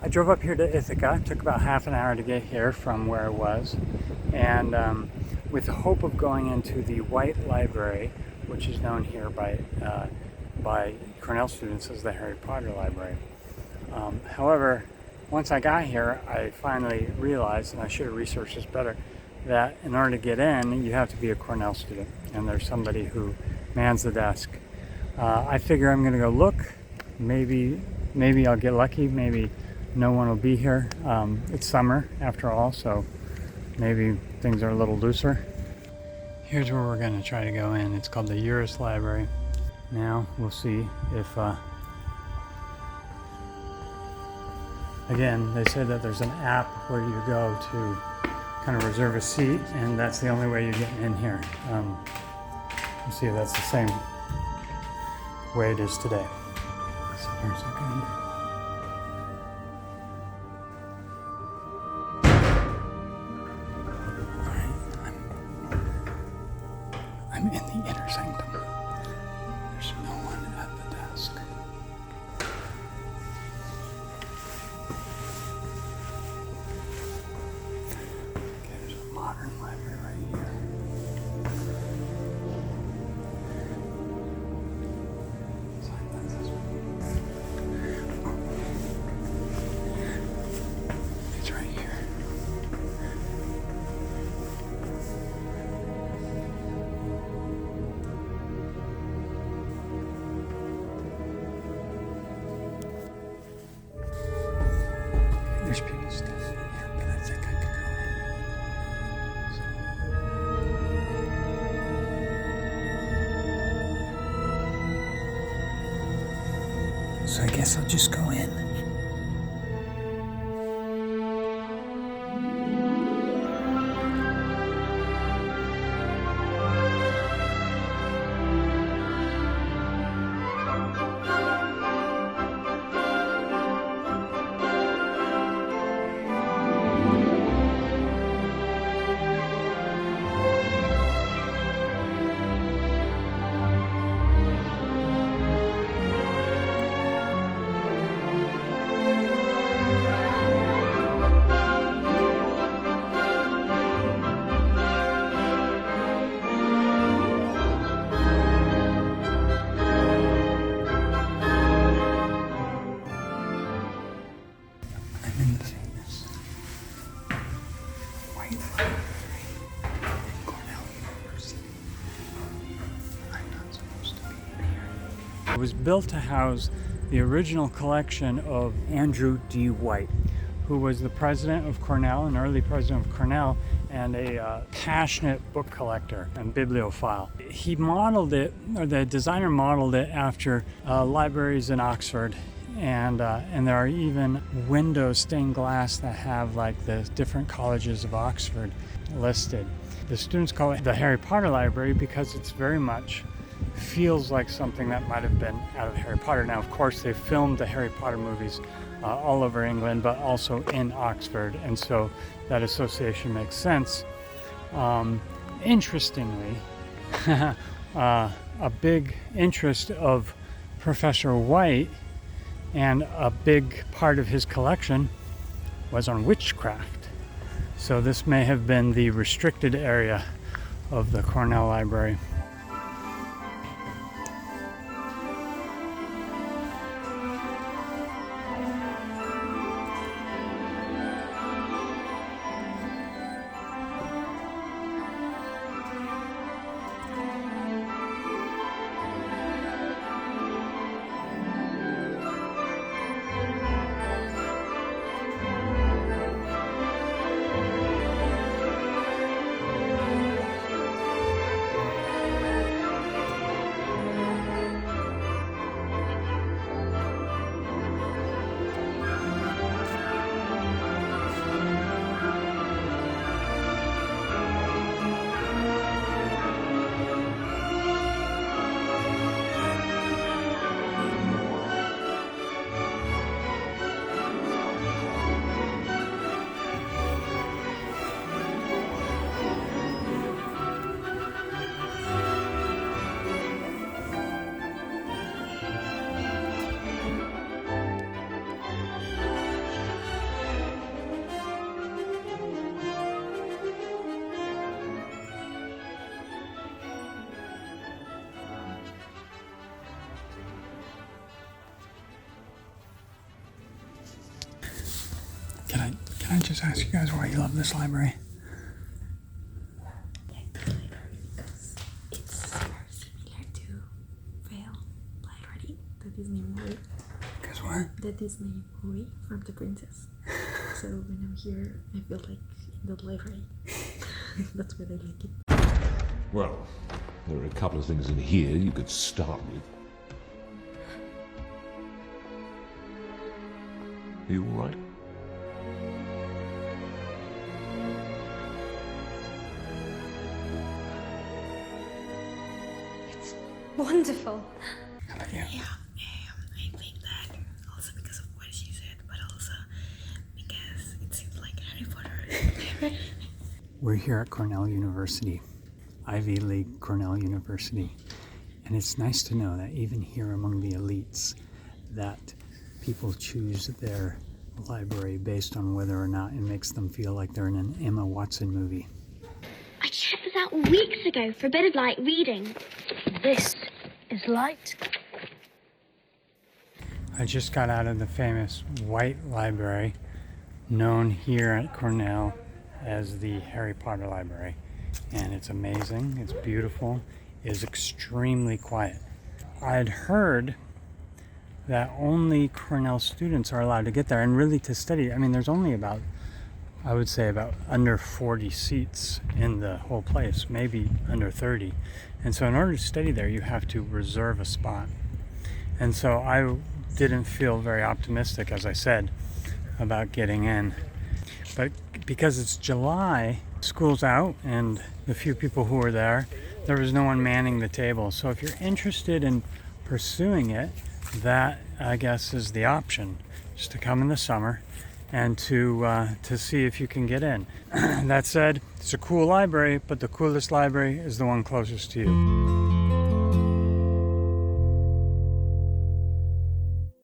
I drove up here to Ithaca. It took about half an hour to get here from where I was, and with the hope of going into the White Library, which is known here by Cornell students as the Harry Potter Library. However, once I got here, I finally realized, and I should have researched this better, that in order to get in, you have to be a Cornell student, and there's somebody who mans the desk. I figure I'm going to go look. Maybe I'll get lucky. Maybe no one will be here. It's summer after all, so maybe things are a little looser. Here's where we're going to try to go in. It's called the Uris Library. Now we'll see if again, they say that there's an app where you go to kind of reserve a seat, and that's the only way you get in here. Let's see if that's the same way it is today. So here's a second. I'm in the inner sanctum. There's no one at the desk. Okay, there's a modern library right here. It's right here. There's people's stuff in here, but I think I could go in. So I guess I'll just go in. I'm in the famous White Library in Cornell University. I'm not supposed to be in here. It was built to house the original collection of Andrew D. White, who was the president of Cornell, an early president of Cornell, and a passionate book collector and bibliophile. He modeled it, or the designer modeled it after libraries in Oxford. And there are even windows, stained glass, that have like the different colleges of Oxford listed. The students call it the Harry Potter Library because it's very much feels like something that might have been out of Harry Potter. Now, of course, they filmed the Harry Potter movies all over England, but also in Oxford, and so that association makes sense. Interestingly, a big interest of Professor White and a big part of his collection was on witchcraft. So this may have been the restricted area of the Cornell Library. Can I just ask you guys why you love this library? It's similar to Vale Library, the Disney movie. Because what? The Disney movie from the princess. So when I'm here, I feel like in the library. That's why I like it. Well, there are a couple of things in here you could start with. Are you all right? Wonderful. How about you? Yeah, I think that also because of what she said, but also because it seems like Harry Potter. We're here at Cornell University, Ivy League Cornell University, and it's nice to know that even here among the elites, that people choose their library based on whether or not it makes them feel like they're in an Emma Watson movie. I checked this out weeks ago for a bit of light reading. This is light. I just got out of the famous White Library, known here at Cornell as the Harry Potter Library. And it's amazing, it's beautiful, it's extremely quiet. I'd heard that only Cornell students are allowed to get there and really to study. I mean, there's only about, I would say about under 40 seats in the whole place, maybe under 30. And so in order to study there, you have to reserve a spot. And so I didn't feel very optimistic, as I said, about getting in. But because it's July, school's out, and the few people who were there was no one manning the table. So if you're interested in pursuing it, that I guess is the option, just to come in the summer and to see if you can get in. That said, it's a cool library, but the coolest library is the one closest to you.